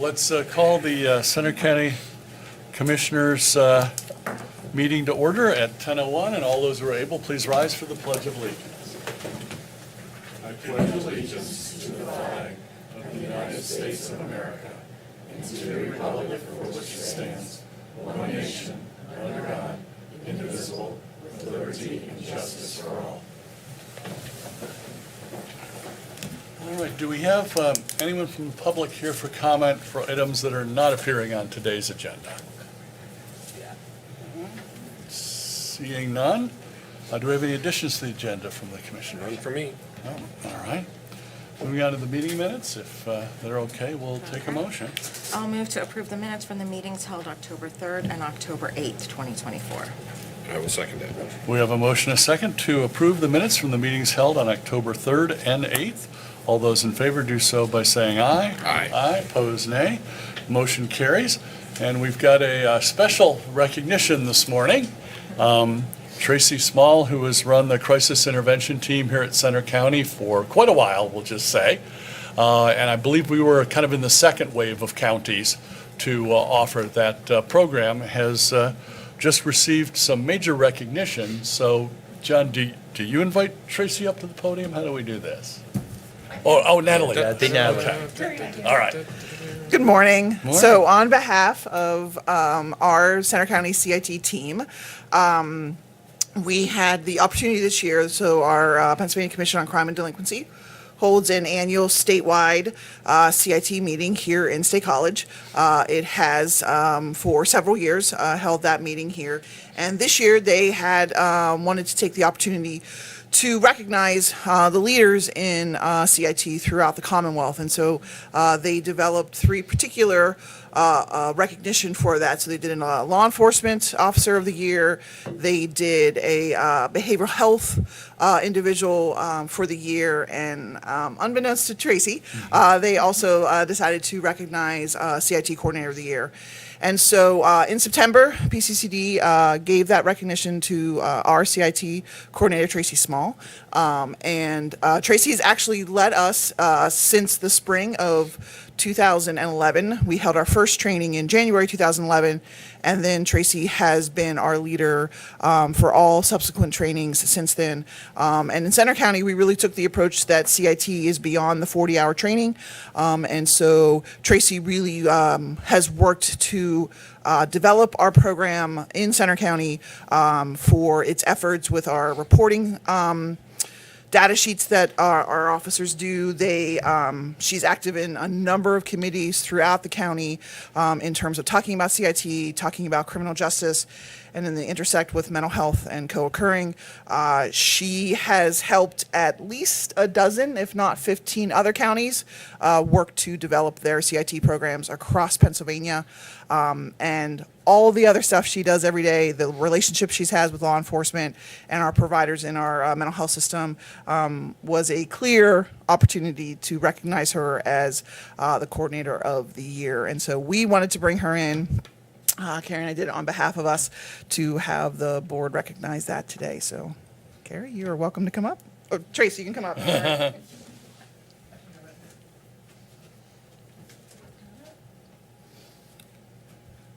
Let's call the Center County Commissioners meeting to order at 10:01, and all those who are able, please rise for the Pledge of Allegiance. I pledge allegiance to the flag of the United States of America and to the republic for which it stands, one nation, under God, indivisible, with liberty and justice for all. All right, do we have anyone from the public here for comment for items that are not appearing on today's agenda? Seeing none, do we have any additions to the agenda from the commissioners? None for me. No? All right. Moving on to the meeting minutes, if they're okay, we'll take a motion. I'll move to approve the minutes from the meetings held October 3rd and October 8th, 2024. I will second that. We have a motion, a second, to approve the minutes from the meetings held on October 3rd and 8th. All those in favor do so by saying aye. Aye. Aye, opposed nay. Motion carries. And we've got a special recognition this morning. Tracy Small, who has run the crisis intervention team here at Center County for quite a while, we'll just say. And I believe we were kind of in the second wave of counties to offer that program, has just received some major recognition. So, John, do you invite Tracy up to the podium? How do we do this? Oh, Natalie. Okay. All right. Good morning. Morning. So on behalf of our Center County CIT team, we had the opportunity this year, so our Pennsylvania Commission on Crime and Delinquency holds an annual statewide CIT meeting here in State College. It has, for several years, held that meeting here. And this year they had wanted to take the opportunity to recognize the leaders in CIT throughout the Commonwealth. And so they developed three particular recognition for that. So they did a law enforcement officer of the year, they did a behavioral health individual for the year, and unbeknownst to Tracy, they also decided to recognize CIT coordinator of the year. And so in September, PCCD gave that recognition to our CIT coordinator, Tracy Small. And Tracy has actually led us since the spring of 2011. We held our first training in January 2011, and then Tracy has been our leader for all subsequent trainings since then. And in Center County, we really took the approach that CIT is beyond the 40-hour training. And so Tracy really has worked to develop our program in Center County for its efforts with our reporting data sheets that our officers do. She's active in a number of committees throughout the county in terms of talking about CIT, talking about criminal justice, and then they intersect with mental health and co-occurring. She has helped at least a dozen, if not 15 other counties work to develop their CIT programs across Pennsylvania. And all the other stuff she does every day, the relationships she has with law enforcement and our providers in our mental health system, was a clear opportunity to recognize her as the coordinator of the year. And so we wanted to bring her in. Carrie and I did it on behalf of us to have the board recognize that today. So, Carrie, you are welcome to come up. Oh, Tracy, you can come up.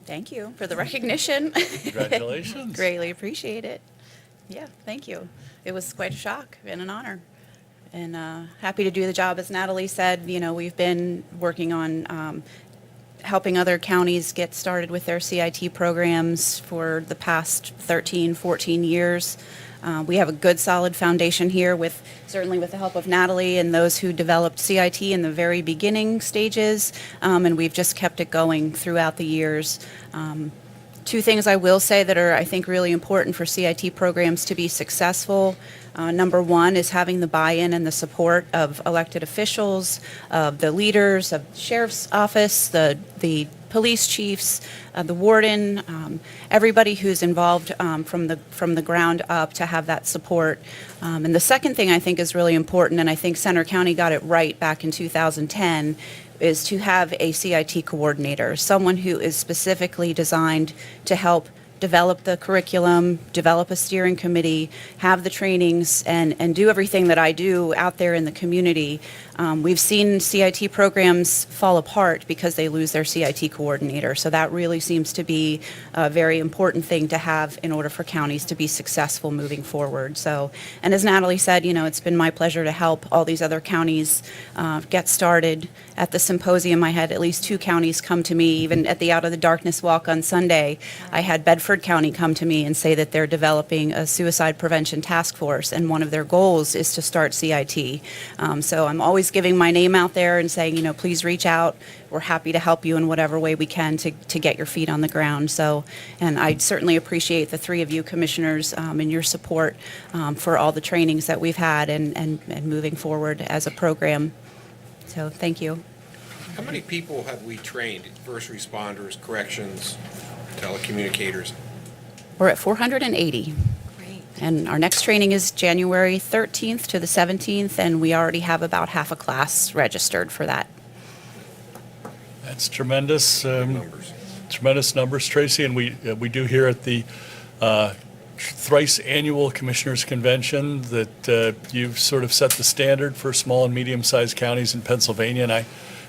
Thank you for the recognition. Congratulations. Greatly appreciate it. Yeah, thank you. It was quite a shock and an honor. And happy to do the job. As Natalie said, we've been working on helping other counties get started with their CIT programs for the past 13, 14 years. We have a good, solid foundation here, certainly with the help of Natalie and those who developed CIT in the very beginning stages, and we've just kept it going throughout the years. Two things I will say that are, I think, really important for CIT programs to be successful. Number one is having the buy-in and the support of elected officials, of the leaders, of the sheriff's office, the police chiefs, the warden, everybody who's involved from the ground up to have that support. And the second thing I think is really important, and I think Center County got it right back in 2010, is to have a CIT coordinator, someone who is specifically designed to help develop the curriculum, develop a steering committee, have the trainings, and do everything that I do out there in the community. We've seen CIT programs fall apart because they lose their CIT coordinator. So that really seems to be a very important thing to have in order for counties to be successful moving forward. So, and as Natalie said, it's been my pleasure to help all these other counties get started. At the symposium, I had at least 2 counties come to me. Even at the Out of the Darkness walk on Sunday, I had Bedford County come to me and say that they're developing a suicide prevention task force, and one of their goals is to start CIT. So I'm always giving my name out there and saying, please reach out. We're happy to help you in whatever way we can to get your feet on the ground. So, and I certainly appreciate the 3 of you commissioners and your support for all the trainings that we've had and moving forward as a program. So thank you. How many people have we trained? First responders, corrections, telecommunicators? We're at 480. Great. And our next training is January 13th to the 17th, and we already have about half a class registered for that. That's tremendous. Numbers. Tremendous numbers, Tracy, and we do here at the thrice annual Commissioners Convention that you've sort of set the standard for small and medium-sized counties in Pennsylvania, and I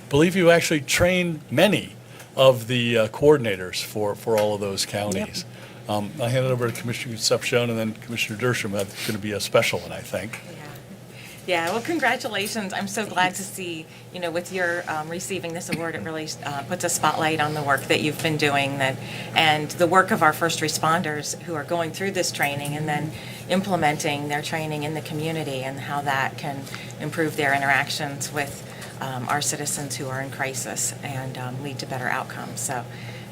believe you actually trained many of the coordinators for all of those counties. I hand it over to Commissioner Concepcion, and then Commissioner Dershowitz. That's going to be a special one, I think. Yeah, well, congratulations. I'm so glad to see, with your receiving this award, it really puts a spotlight on the work that you've been doing and the work of our first responders who are going through this training and then implementing their training in the community and how that can improve their interactions with our citizens who are in crisis and lead to better outcomes. So,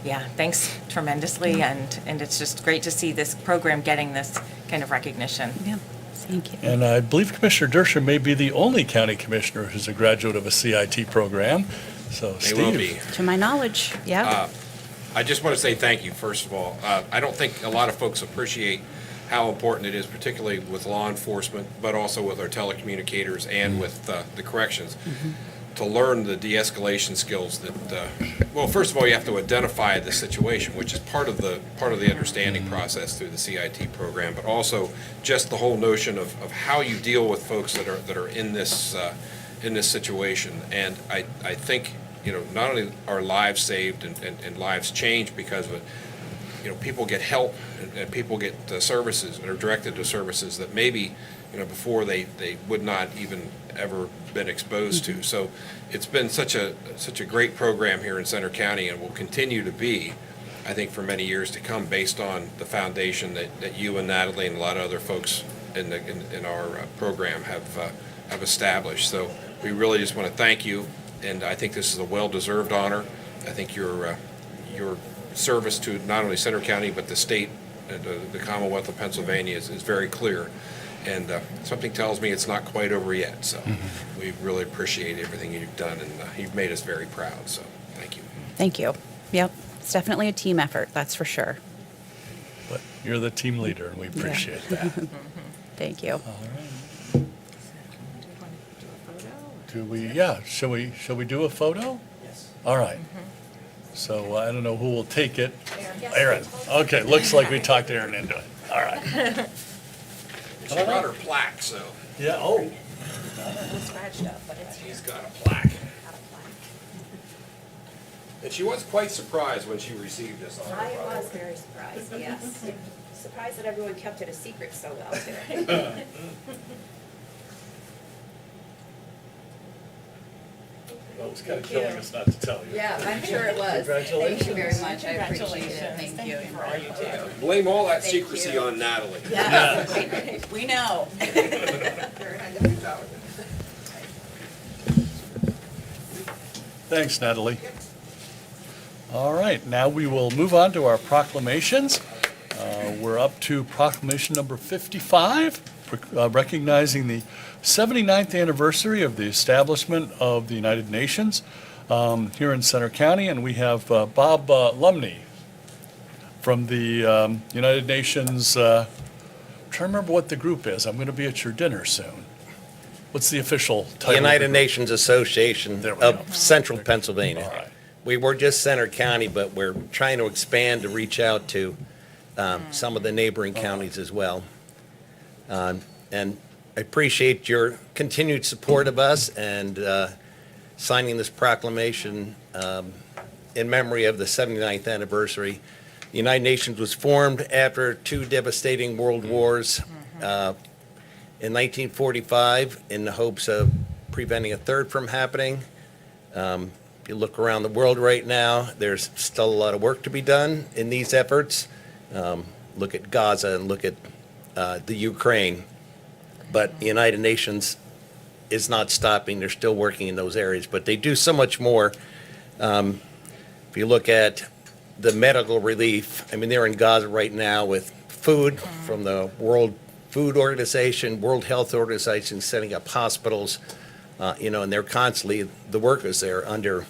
yeah, thanks tremendously, and it's just great to see this program getting this kind of recognition. Yeah, thank you. And I believe Commissioner Dershowitz may be the only county commissioner who's a graduate of a CIT program. So, They Steve. will be. To my knowledge, yeah. I just want to say thank you, first of all. I don't think a lot of folks appreciate how important it is, particularly with law enforcement, but also with our telecommunicators and with the corrections, to learn the de-escalation skills that, well, first of all, you have to identify the situation, which is part of the understanding process through the CIT program, but also just the whole notion of how you deal with folks that are in this situation. And I think, not only are lives saved and lives changed because of it, people get help and people get services and are directed to services that maybe, before they would not even ever been exposed to. So it's been such a great program here in Center County and will continue to be, I think, for many years to come, based on the foundation that you and Natalie and a lot of other folks in our program have established. So we really just want to thank you, and I think this is a well-deserved honor. I think your service to not only Center County but the state and the Commonwealth of Pennsylvania is very clear. And something tells me it's not quite over yet. So we really appreciate everything you've done, and you've made us very proud. So thank you. Thank you. Yep, it's definitely a team effort, that's for sure. But you're the team leader, and we appreciate that. Thank you. Do we, shall we do a photo? Yes. All right. So I don't know who will take it. Aaron. Okay, looks like we talked Aaron into it. All right. She brought her plaque, so Yeah, oh. she's got a plaque. And she was quite surprised when she received this honor. I was very surprised, yes. Surprised that everyone kept it a secret so well, too. Well, it was kind of killing us not to tell you. Yeah, I'm sure it was. Congratulations. Thank you very much, I appreciate it, thank you. for all you do. Blame all that Thank secrecy you. on Natalie. Yes, We know. Thanks, Natalie. All right, now we will move on to our proclamations. We're up to proclamation number 55, recognizing the 79th anniversary of the establishment of the United Nations here in Center County, and we have Bob Lumney from the United Nations. Trying to remember what the group is. I'm going to be at your dinner soon. What's the official title? of the United group? Nations Association There we go. of Central Pennsylvania. All right. We were just Center County, but we're trying to expand to reach out to some of the neighboring counties as well. And I appreciate your continued support of us and signing this proclamation in memory of the 79th anniversary. The United Nations was formed after 2 devastating world wars in 1945 in the hopes of preventing a third from happening. If you look around the world right now, there's still a lot of work to be done in these efforts. Look at Gaza and look at the Ukraine. But the United Nations is not stopping. They're still working in those areas, but they do so much more. If you look at the medical relief, I mean, they're in Gaza right now with food from the World Food Organization, World Health Organization, setting up hospitals, and they're constantly, the workers there under,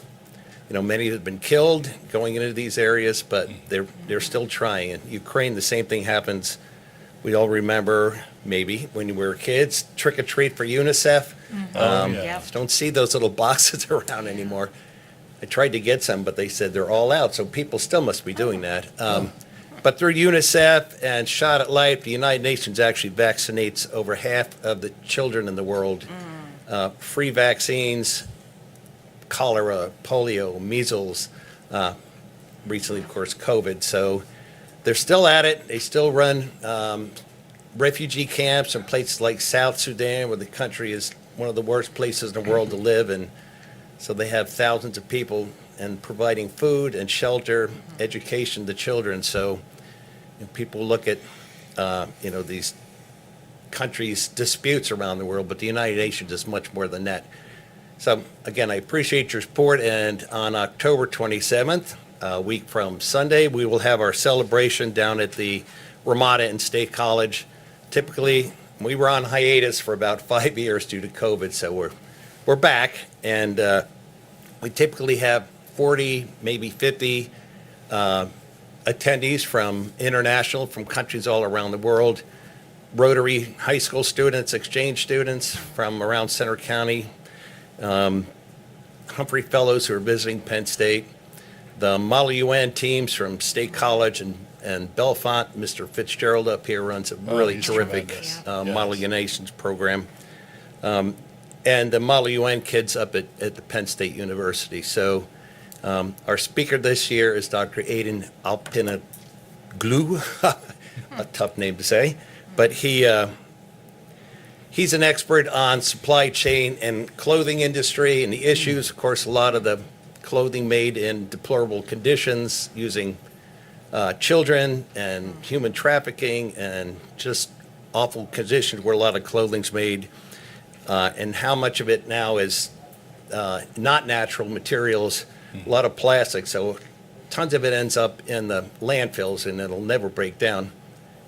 many have been killed going into these areas, but they're still trying. In Ukraine, the same thing happens. We all remember, maybe, when we were kids, trick or treat for UNICEF. Oh, yeah. Don't see those little boxes around anymore. I tried to get some, but they said they're all out, so people still must be doing that. But through UNICEF and Shot at Life, the United Nations actually vaccinates over half of the children in the world. Free vaccines, cholera, polio, measles, recently, of course, COVID. So they're still at it. They still run refugee camps in places like South Sudan, where the country is one of the worst places in the world to live. And so they have thousands of people and providing food and shelter, education to children. So people look at, these countries' disputes around the world, but the United Nations is much more than that. So again, I appreciate your support. And on October 27th, a week from Sunday, we will have our celebration down at the Ramada and State College. Typically, we were on hiatus for about 5 years due to COVID, so we're back, and we typically have 40, maybe 50 attendees from countries all around the world. Rotary high school students, exchange students from around Center County, Humphrey Fellows who are visiting Penn State, the Model UN teams from State College and Bellefonte. Mr. Fitzgerald up here runs a really he's terrific tremendous. Model Nations program. And the Model UN kids up at the Penn State University. So our speaker this year is Dr. Aiden Alpinoglu, a tough name to say, but he's an expert on supply chain and clothing industry and the issues. Of course, a lot of the clothing made in deplorable conditions using children and human trafficking and just awful conditions where a lot of clothing's made. And how much of it now is not natural materials, a lot of plastic. So tons of it ends up in the landfills and it'll never break down.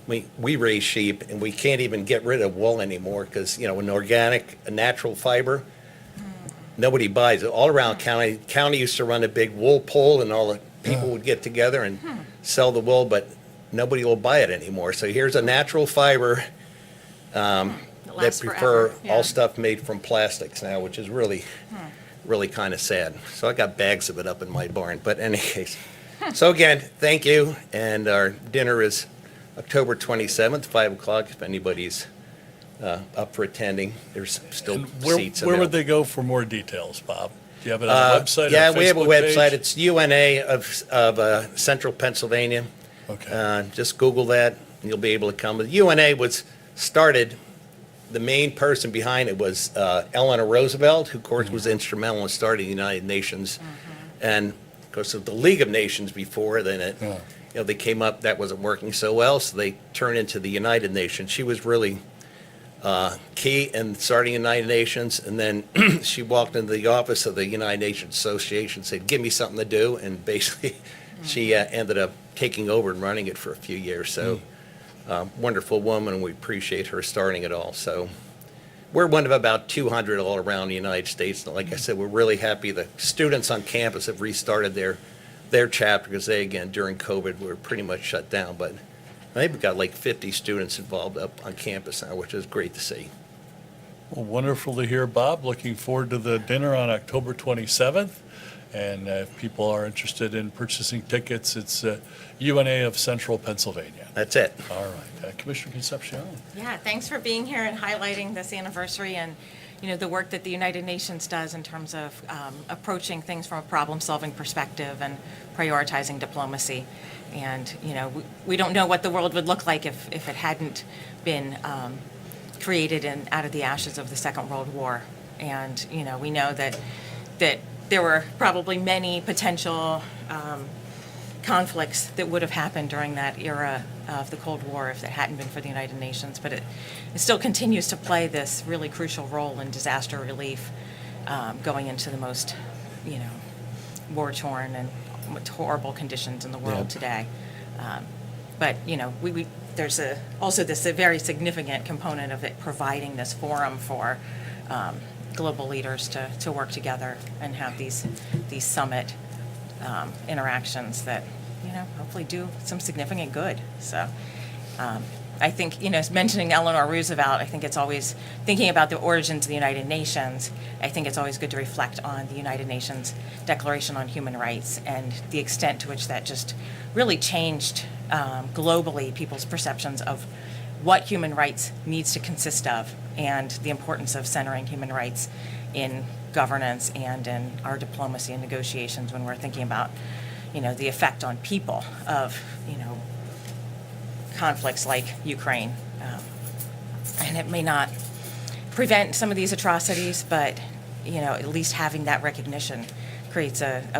We raise sheep and we can't even get rid of wool anymore because, an organic, a natural fiber, nobody buys it. All around county used to run a big wool poll and all the people would get together and sell the wool, but nobody will buy it anymore. So here's a natural fiber that lasts prefer forever, yeah. all stuff made from plastics now, which is really kind of sad. So I got bags of it up in my barn, but in any case. So again, thank you, and our dinner is October 27th, 5 o'clock, if anybody's up for attending. There's still And seats where would available. they go for more details, Bob? Do you have it on the website or Yeah, we have a Facebook website. page? It's UNA of Central Pennsylvania. Okay. Just Google that, and you'll be able to come. The UNA was started, the main person behind it was Eleanor Roosevelt, who, of course, was instrumental in starting the United Nations. And, of course, of the League of Nations before, then they came up, that wasn't working so well, so they turned into the United Nations. She was really key in starting the United Nations, and then she walked into the office of the United Nations Association, said, give me something to do, and basically she ended up taking over and running it for a few years. So wonderful woman, and we appreciate her starting it all. So we're one of about 200 all around the United States. And like I said, we're really happy the students on campus have restarted their chapter because they, again, during COVID, were pretty much shut down. But I think we've got like 50 students involved up on campus now, which is great to see. Well, wonderful to hear, Bob. Looking forward to the dinner on October 27th. And if people are interested in purchasing tickets, it's UNA of Central Pennsylvania. That's it. All right. Commissioner Concepcion. Yeah, thanks for being here and highlighting this anniversary and, the work that the United Nations does in terms of approaching things from a problem-solving perspective and prioritizing diplomacy. And, we don't know what the world would look like if it hadn't been created out of the ashes of the Second World War. And, we know that there were probably many potential conflicts that would have happened during that era of the Cold War if it hadn't been for the United Nations. But it still continues to play this really crucial role in disaster relief, going into the most, war-torn and horrible conditions in the world today. But, there's also this very significant component of it providing this forum for global leaders to work together and have these summit interactions that, hopefully do some significant good. So I think, mentioning Eleanor Roosevelt, I think it's always, thinking about the origins of the United Nations, I think it's always good to reflect on the United Nations Declaration on Human Rights and the extent to which that just really changed globally people's perceptions of what human rights needs to consist of and the importance of centering human rights in governance and in our diplomacy and negotiations when we're thinking about, the effect on people of, conflicts like Ukraine. And it may not prevent some of these atrocities, but, at least having that recognition creates a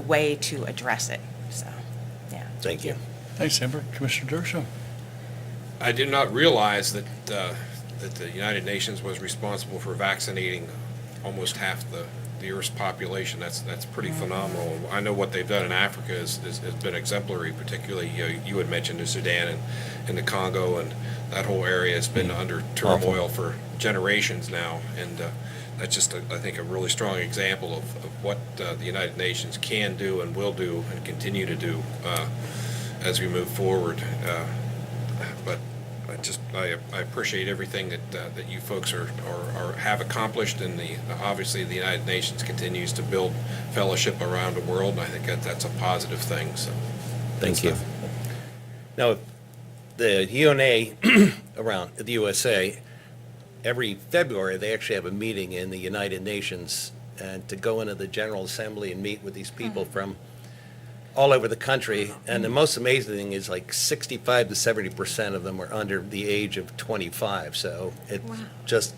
way to address it. So, yeah. Thank you. Thanks, Amber. Commissioner Dershowitz. I did not realize that the United Nations was responsible for vaccinating almost half the Earth's population. That's pretty phenomenal. I know what they've done in Africa has been exemplary, particularly you had mentioned the Sudan and the Congo, and that whole area has been under turmoil for generations now. And that's just, I think, a really strong example of what the United Nations can do and will do and continue to do as we move forward. But I appreciate everything that you folks have accomplished, and obviously the United Nations continues to build fellowship around the world, and I think that's a positive thing. So, Thank you. Now, the UNA around the USA, every February, they actually have a meeting in the United Nations, and to go into the General Assembly and meet with these people from all over the country. And the most amazing thing is like 65 to 70% of them are under the age of 25. So it just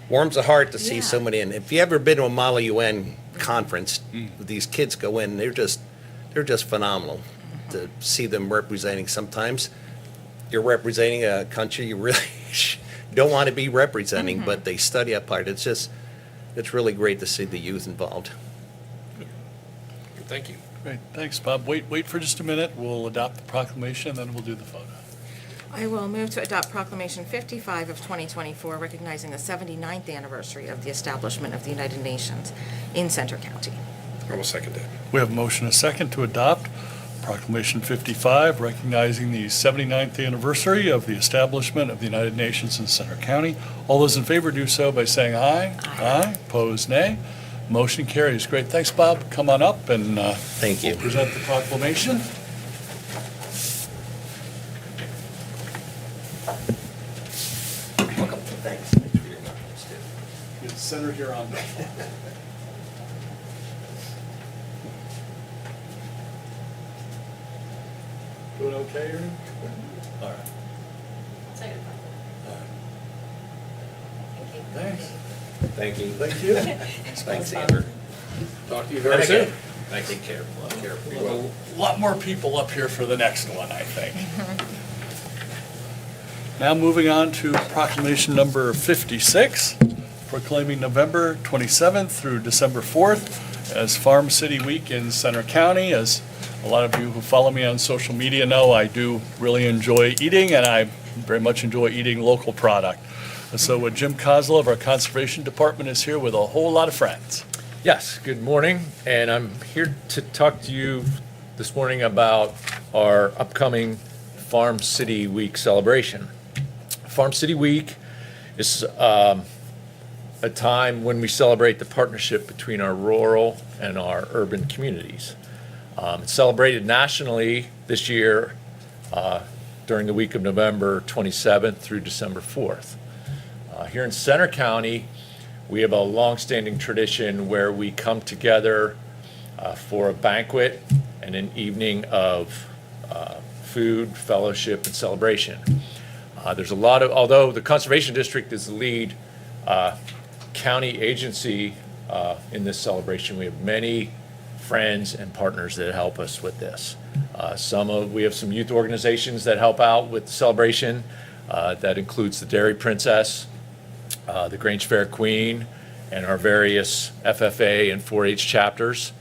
warms the heart to see so many. And if you ever been to a Model UN conference, these kids go in, they're just phenomenal to see them representing. Sometimes you're representing a country you really don't want to be representing, but they study up hard. It's really great to see the youth involved. thank you. Great. Thanks, Bob. Wait for just a minute. We'll adopt the proclamation, and then we'll do the photo. I will move to adopt Proclamation 55 of 2024, recognizing the 79th anniversary of the establishment of the United Nations in Center County. I will second that. We have a motion, a second, to adopt Proclamation 55, recognizing the 79th anniversary of the establishment of the United Nations in Center County. All those in favor do so by saying aye. Aye. Opposed, nay. Motion carries. Great. Thanks, Bob. Come on up and Thank you. we'll present the proclamation. Welcome. Thanks. Thanks for your comments, too. It's centered here on the Doing okay, Aaron? All right. Thanks. Thank you. Thank you. Thanks, Amber. Talk to you very soon. Thanks. Take care. A lot more people up here for the next one, I think. Now moving on to proclamation number 56, proclaiming November 27th through December 4th as Farm City Week in Center County. As a lot of you who follow me on social media know, I do really enjoy eating, and I very much enjoy eating local product. So Jim Kozla of our Conservation Department is here with a whole lot of friends. Yes, good morning, and I'm here to talk to you this morning about our upcoming Farm City Week celebration. Farm City Week is a time when we celebrate the partnership between our rural and our urban communities. It's celebrated nationally this year during the week of November 27th through December 4th. Here in Center County, we have a longstanding tradition where we come together for a banquet and an evening of food, fellowship, and celebration. There's a lot of, although the Conservation District is the lead county agency in this celebration, we have many friends and partners that help us with this. We have some youth organizations that help out with the celebration. That includes the Dairy Princess, the Grange Fair Queen, and our various FFA and 4-H chapters.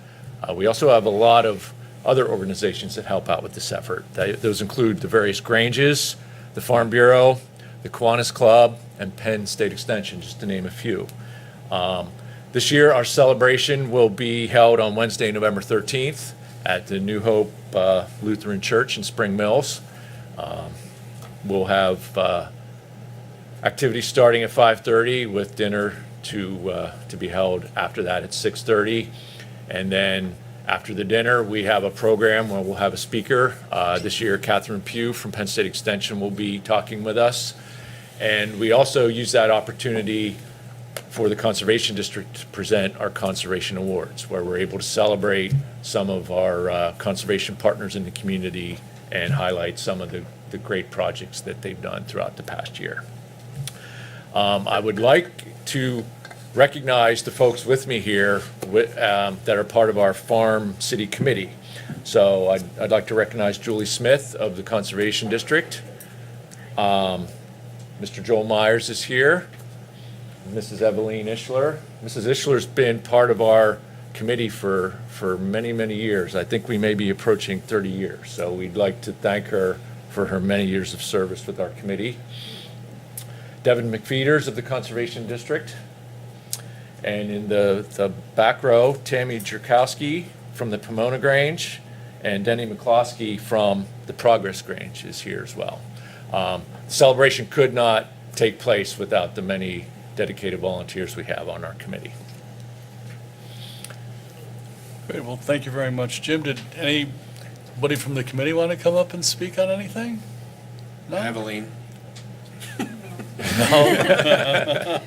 We also have a lot of other organizations that help out with this effort. Those include the various Granges, the Farm Bureau, the Kiwanis Club, and Penn State Extension, just to name a few. This year, our celebration will be held on Wednesday, November 13th at the New Hope Lutheran Church in Spring Mills. We'll have activities starting at 5:30 with dinner to be held after that at 6:30. And then after the dinner, we have a program where we'll have a speaker. This year, Catherine Pugh from Penn State Extension will be talking with us. And we also use that opportunity for the Conservation District to present our Conservation Awards, where we're able to celebrate some of our conservation partners in the community and highlight some of the great projects that they've done throughout the past year. I would like to recognize the folks with me here that are part of our Farm City Committee. So I'd like to recognize Julie Smith of the Conservation District. Mr. Joel Myers is here. Mrs. Eveline Ishler. Mrs. Ishler's been part of our committee for many, many years. I think we may be approaching 30 years. So we'd like to thank her for her many years of service with our committee. Devin McFeeters of the Conservation District. And in the back row, Tammy Jerkowski from the Pomona Grange, and Denny McCloskey from the Progress Grange is here as well. The celebration could not take place without the many dedicated volunteers we have on our committee. Great, well, thank you very much, Jim. Did anybody from the committee want to come up and speak on anything? No? Eveline, No?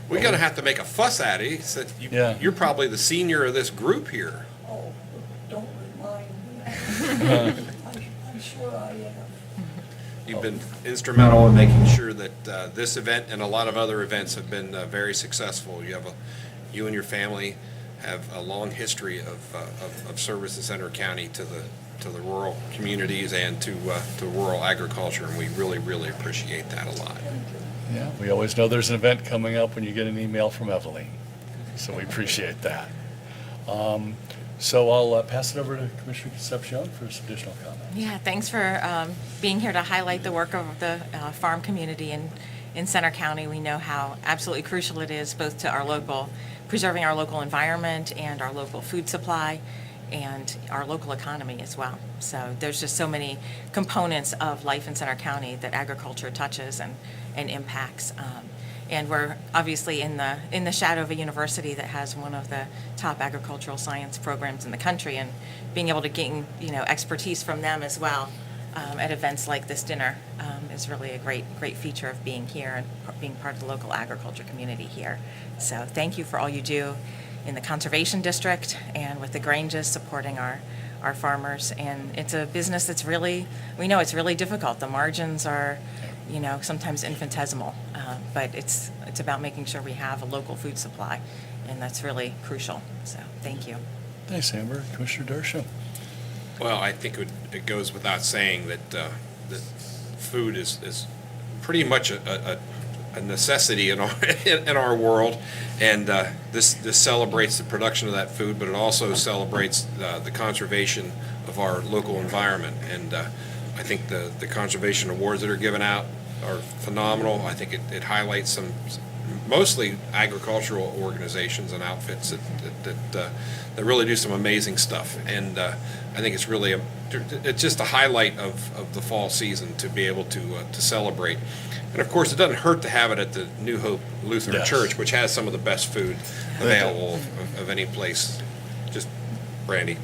we're gonna have to make a fuss at it. Said Yeah. you're probably the senior of this group here. Oh, don't remind me. I'm sure I am. You've been instrumental in making sure that this event and a lot of other events have been very successful. You and your family have a long history of service in Center County to the rural communities and to rural agriculture, and we really, really appreciate that a lot. Yeah, we always know there's an event coming up when you get an email from Eveline, so we appreciate that. So I'll pass it over to Commissioner Concepcion for some additional comments. Yeah, thanks for being here to highlight the work of the farm community in Center County. We know how absolutely crucial it is both to preserving our local environment and our local food supply and our local economy as well. So there's just so many components of life in Center County that agriculture touches and impacts. And we're obviously in the shadow of a university that has one of the top agricultural science programs in the country, and being able to gain expertise from them as well at events like this dinner is really a great feature of being here and being part of the local agriculture community here. So thank you for all you do in the Conservation District and with the Granges supporting our farmers. And it's a business that's we know it's really difficult. The margins are sometimes infinitesimal, but it's about making sure we have a local food supply, and that's really crucial. So thank you. Thanks, Amber. Commissioner Dershowitz. Well, I think it goes without saying that food is pretty much a necessity in our world, and this celebrates the production of that food, but it also celebrates the conservation of our local environment. And I think the conservation awards that are given out are phenomenal. I think it highlights some mostly agricultural organizations and outfits that really do some amazing stuff. And I think it's really it's just a highlight of the fall season to be able to celebrate. And of course, it doesn't hurt to have it at the New Hope Lutheran Yes. Church, which has some of the best food available of any place. Just brandy.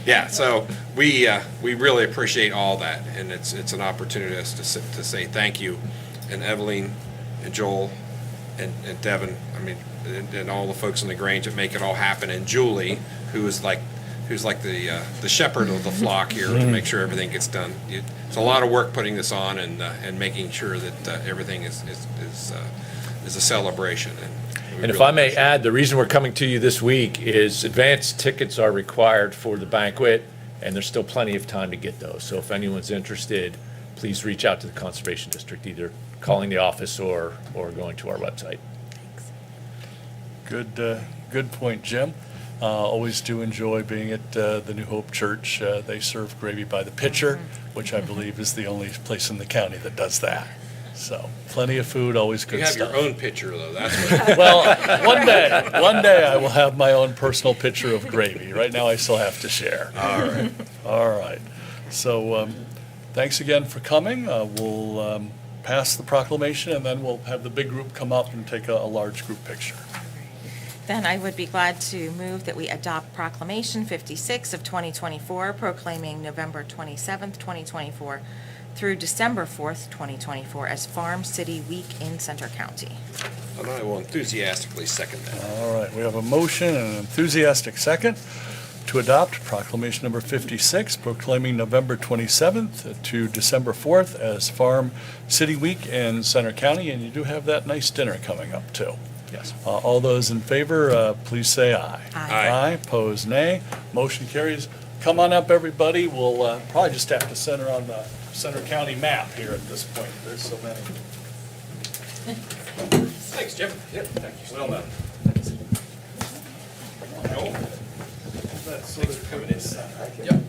Yeah, so we really appreciate all that, and it's an opportunity to say thank you, and Evelyn, and Joel, and Devin. I mean, and all the folks in the Grange that make it all happen, and Julie, who's like the shepherd of the flock here to make sure everything gets done. It's a lot of work putting this on and making sure that everything is a celebration. And if I may add, the reason we're coming to you this week is advance tickets are required for the banquet, and there's still plenty of time to get those. So if anyone's interested, please reach out to the Conservation District, either calling the office or going to our website. Good point, Jim. Always do enjoy being at the New Hope Church. They serve gravy by the pitcher, which I believe is the only place in the county that does that. So plenty of food, always good You have stuff. your own picture, though. That's what. Well, one day I will have my own personal pitcher of gravy. Right now I still have to share. All right. All right. So thanks again for coming. We'll pass the proclamation, and then we'll have the big group come up and take a large group picture. Then I would be glad to move that we adopt Proclamation 56 of 2024, proclaiming November 27th, 2024 through December 4th, 2024 as Farm City Week in Center County. And I will enthusiastically second that. All right, we have a motion and an enthusiastic second to adopt Proclamation number 56, proclaiming November 27th to December 4th as Farm City Week in Center County, and you do have that nice dinner coming up, too. Yes. All those in favor, please say aye. Aye. Aye, pose nay. Motion carries. Come on up, everybody. We'll probably just have to center on the Center County map here at this point. There's so many. Thanks, Jim. Yep, thank you. Well done. Joel? Thanks for coming in. Yep.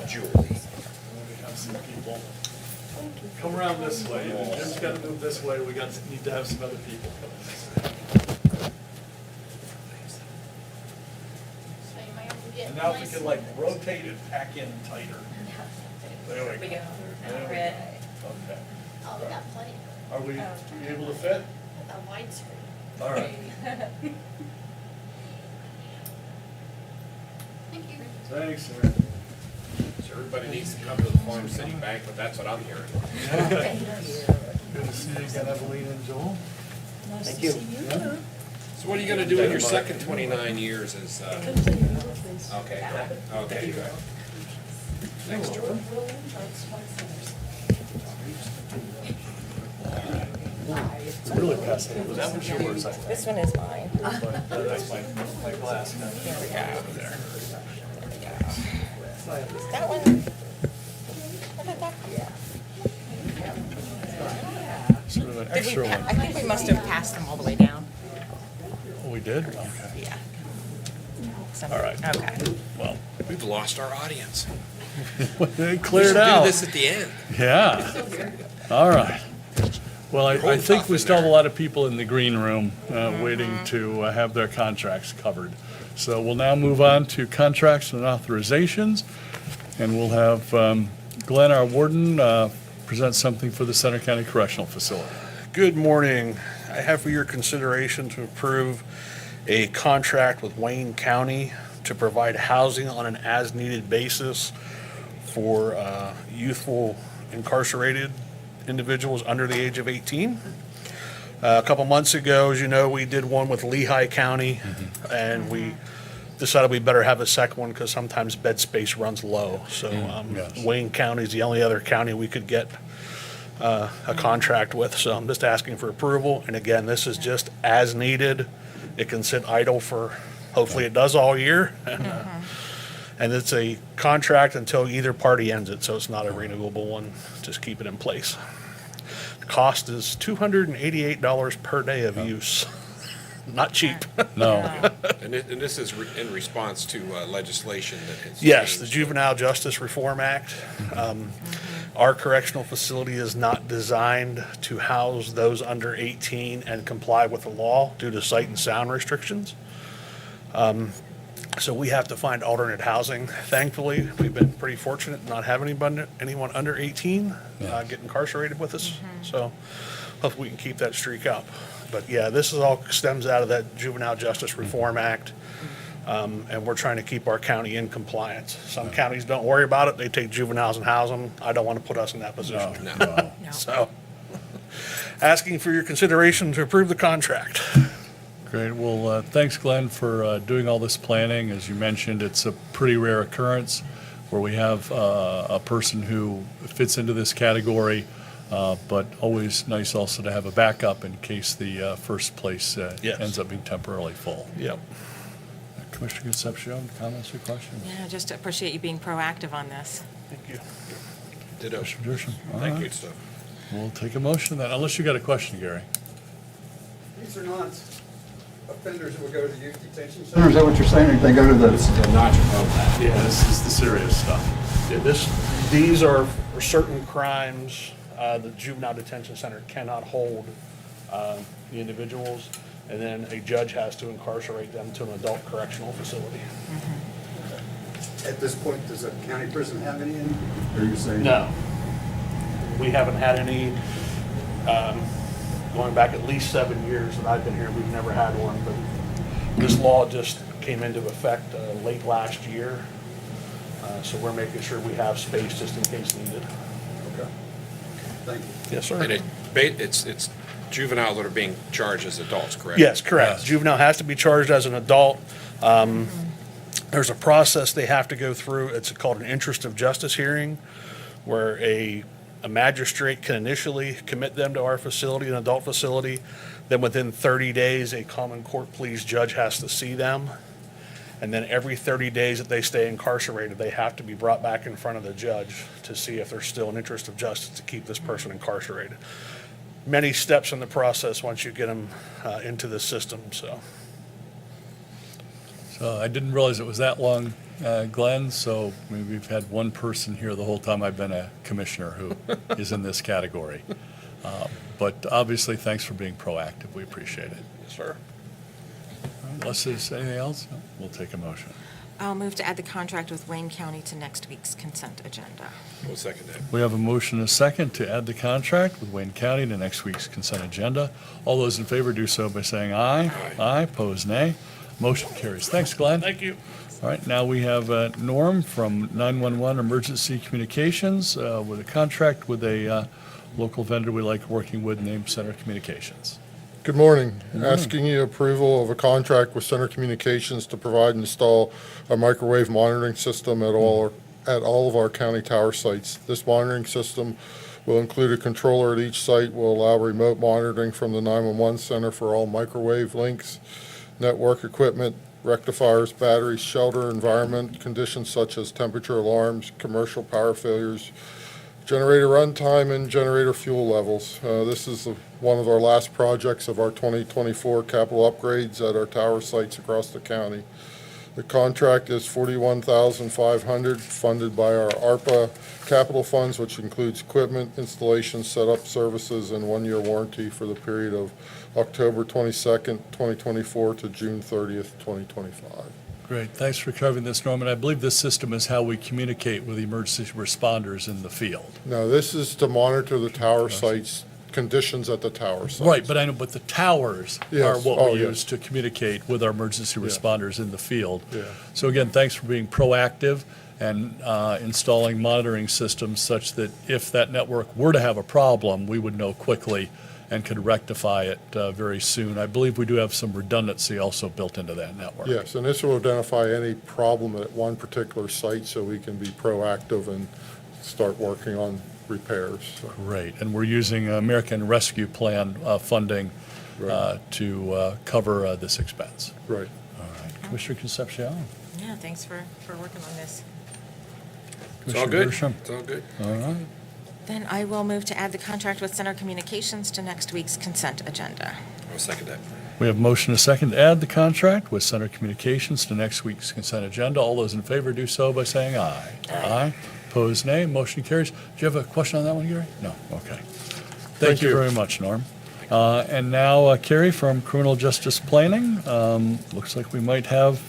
Julie. We have some people. Come around this way. Jim's got to move this way. We need to have some other people come this way. And now if we can like rotate and pack in tighter. There we go. Okay. Oh, we got plenty. Are we able to fit? A widescreen. All right. Thank you. Thanks, sir. So everybody needs to come to the Farm City banquet. That's what I'm hearing. Good to see you again, Evelyn and Joel. Thank you. So what are you going to do in your second 29 years as, okay, okay, good. Thanks, Joel. It's really fascinating. That one's yours, I think. This one is mine. That's my glass. Here we go. There. That one. Sort of an Did we, extra I one. think we must have passed them all the way down. Oh, we did? Okay. Yeah. All right. Okay. Well, We've lost our audience. it We cleared should do out. this at the end. Yeah. All right. Well, I Hold think tough we in still have a there. lot of people in the green room waiting to have their contracts covered. So we'll now move on to contracts and authorizations, and we'll have Glenn, our warden, present something for the Center County Correctional Facility. Good morning. I have for your consideration to approve a contract with Wayne County to provide housing on an as-needed basis for youthful incarcerated individuals under the age of 18. A couple months ago, as you know, we did one with Lehigh County, and we decided we better have a second one because sometimes bed space runs low. So Yes. Wayne County is the only other county we could get a contract with, so I'm just asking for approval. And again, this is just as needed. It can sit idle for, hopefully it does all year. And it's a contract until either party ends it, so it's not a renewable one. Just keep it in place. The cost is $288 per day of use. Not cheap. No. And this is in response to legislation that has Yes, the changed. Juvenile Justice Reform Act. Our correctional facility is not designed to house those under 18 and comply with the law due to sight and sound restrictions. So we have to find alternate housing. Thankfully, we've been pretty fortunate not having anyone under 18 get incarcerated with us. So hopefully we can keep that streak up. But yeah, this is all stems out of that Juvenile Justice Reform Act. And we're trying to keep our county in compliance. Some counties don't worry about it. They take juveniles and house them. I don't want to put us in that position. No. No. So, asking for your consideration to approve the contract. Great. Well, thanks, Glenn, for doing all this planning. As you mentioned, it's a pretty rare occurrence where we have a person who fits into this category, but always nice also to have a backup in case the first place Yes. ends up being temporarily full. Yep. Commissioner Concepcion, comments or questions? Yeah, just appreciate you being proactive on this. Thank you. Ditto. Commissioner Dershowitz? All Thank right. you, stuff. We'll take a motion then, unless you got a question, Gary. These are not offenders that would go to the youth detention center, is that what you're saying, or they go to the? Yeah, this is the serious stuff. Yeah, these are for certain crimes, the juvenile detention center cannot hold the individuals, and then a judge has to incarcerate them to an adult correctional facility. At this point, does the county prison have any in, or are you saying? No. We haven't had any, going back at least 7 years that I've been here, we've never had one, but this law just came into effect late last year. So we're making sure we have space just in case needed. Okay. Thank you. Yes, And sir. it's juvenile that are being charged as adults, correct? Yes, correct. Yes. Juvenile has to be charged as an adult. There's a process they have to go through. It's called an interest of justice hearing, where a magistrate can initially commit them to our facility, an adult facility. Then within 30 days, a common court pleas judge has to see them. And then every 30 days that they stay incarcerated, they have to be brought back in front of the judge to see if there's still an interest of justice to keep this person incarcerated. Many steps in the process once you get them into the system, so. So I didn't realize it was that long, Glenn, so we've had one person here the whole time I've been a commissioner who is in this category. But obviously, thanks for being proactive. We appreciate it. Yes, sir. Unless there's anything else, we'll take a motion. I'll move to add the contract with Wayne County to next week's consent agenda. We'll second that. We have a motion and a second to add the contract with Wayne County to next week's consent agenda. All those in favor do so by saying aye. Aye, pose nay. Motion carries. Thanks, Glenn. Thank you. All right, now we have Norm from 911 Emergency Communications with a contract with a local vendor we like working with named Center Communications. Good morning. Asking you approval of a contract with Center Communications to provide and install a microwave monitoring system at all of our county tower sites. This monitoring system will include a controller at each site, will allow remote monitoring from the 911 center for all microwave links, network equipment, rectifiers, batteries, shelter, environment conditions such as temperature alarms, commercial power failures, generator runtime, and generator fuel levels. This is one of our last projects of our 2024 capital upgrades at our tower sites across the county. The contract is $41,500, funded by our ARPA capital funds, which includes equipment, installation, setup services, and one-year warranty for the period of October 22nd, 2024 to June 30th, 2025. Great, thanks for covering this, Norman. I believe this system is how we communicate with emergency responders in the field. Now, this is to monitor the tower sites, conditions at the tower sites. Right, but I know, but the towers are Yes. what Oh, we yes. use to communicate with our emergency responders in the field. Yeah. So again, thanks for being proactive and installing monitoring systems such that if that network were to have a problem, we would know quickly and could rectify it very soon. I believe we do have some redundancy also built into that network. Yes, and this will identify any problem at one particular site so we can be proactive and start working on repairs. So, Great, and we're using American Rescue Plan funding to cover this expense. right. All right, Commissioner Concepcion. Yeah, thanks for working on this. It's all Commissioner good. Dershowitz. It's all good. All right. Then I will move to add the contract with Center Communications to next week's consent agenda. I'll second that. We have motion and a second to add the contract with Center Communications to next week's consent agenda. All those in favor do so by saying aye. Aye. Opposed, nay. Motion carries. Do you have a question on that one, Gary? No, okay. Thank you very much, Norm. And now Carrie from Criminal Justice Planning. Looks like we might have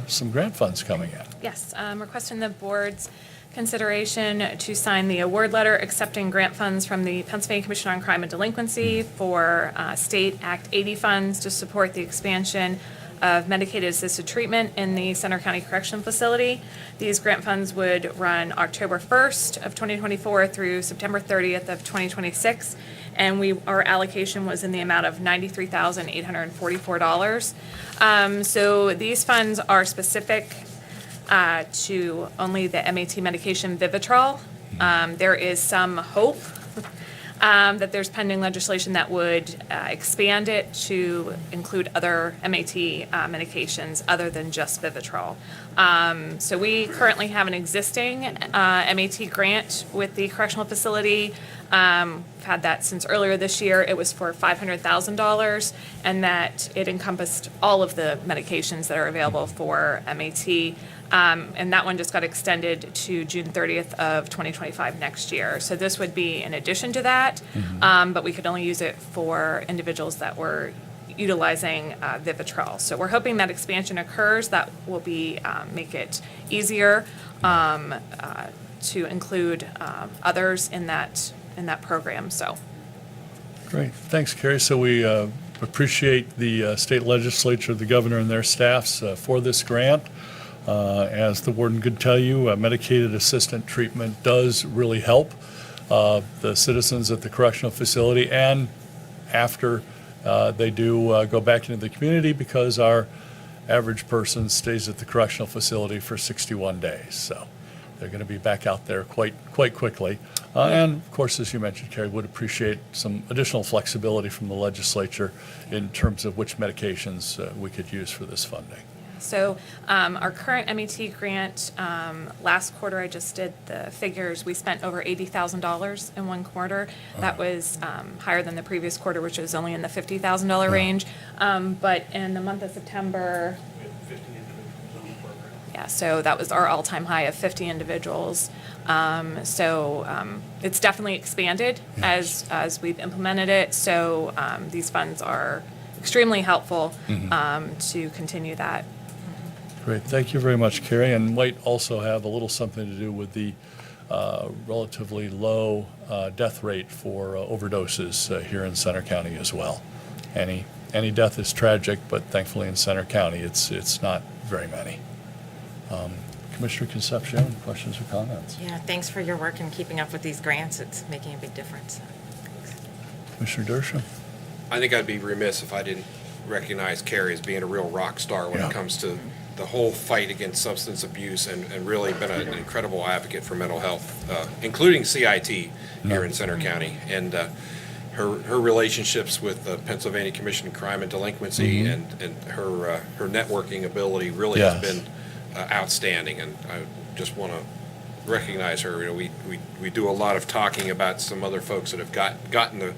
some grant funds coming in. Yes, requesting the board's consideration to sign the award letter accepting grant funds from the Pennsylvania Commission on Crime and Delinquency for State Act 80 funds to support the expansion of medicated assisted treatment in the Center County Correctional Facility. These grant funds would run October 1st of 2024 through September 30th of 2026. And our allocation was in the amount of $93,844. So these funds are specific to only the MAT medication Vivitrol. There is some hope that there's pending legislation that would expand it to include other MAT medications other than just Vivitrol. So we currently have an existing MAT grant with the correctional facility. We've had that since earlier this year. It was for $500,000, and that it encompassed all of the medications that are available for MAT. And that one just got extended to June 30th of 2025 next year. So this would be in addition to that, but we could only use it for individuals that were utilizing Vivitrol. So we're hoping that expansion occurs. That will be make it easier to include others in that program. So. Great. Thanks, Carrie. So we appreciate the state legislature, the governor, and their staffs for this grant. As the warden could tell you, medicated assistant treatment does really help the citizens at the correctional facility, and after they do go back into the community, because our average person stays at the correctional facility for 61 days. So they're going to be back out there quite quickly. And of course, as you mentioned, Carrie, would appreciate some additional flexibility from the legislature in terms of which medications we could use for this funding. So our current MET grant, last quarter I just did the figures, we spent over $80,000 in one quarter. That was higher than the previous quarter, which was only in the $50,000 range. But in the month of September, yeah, so that was our all-time high of 50 individuals. It's definitely expanded as we've implemented it. So these funds are extremely helpful to continue that. Great, thank you very much, Carrie, and might also have a little something to do with the relatively low death rate for overdoses here in Center County as well. Any death is tragic, but thankfully in Center County, it's not very many. Commissioner Concepcion, questions or comments? Yeah, thanks for your work in keeping up with these grants. It's making a big difference. Commissioner Dershowitz? I think I'd be remiss if I didn't recognize Carrie as being a real rock star when it comes to the whole fight against substance abuse, and really been an incredible advocate for mental health, including CIT here in Center County. And her relationships with the Pennsylvania Commission on Crime and Delinquency and her networking ability really has been outstanding. And I just want to recognize her. You know, we do a lot of talking about some other folks that have gotten the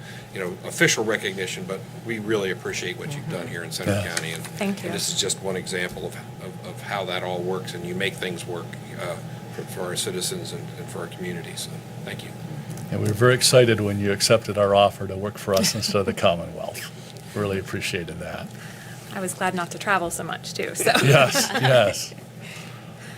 official recognition, but we really appreciate what you've done here in Center County. And Thank you. And this is just one example of how that all works, and you make things work for our citizens and for our communities. So thank you. And we were very excited when you accepted our offer to work for us instead of the Commonwealth. Really appreciated that. I was glad not to travel so much too. So. Yes.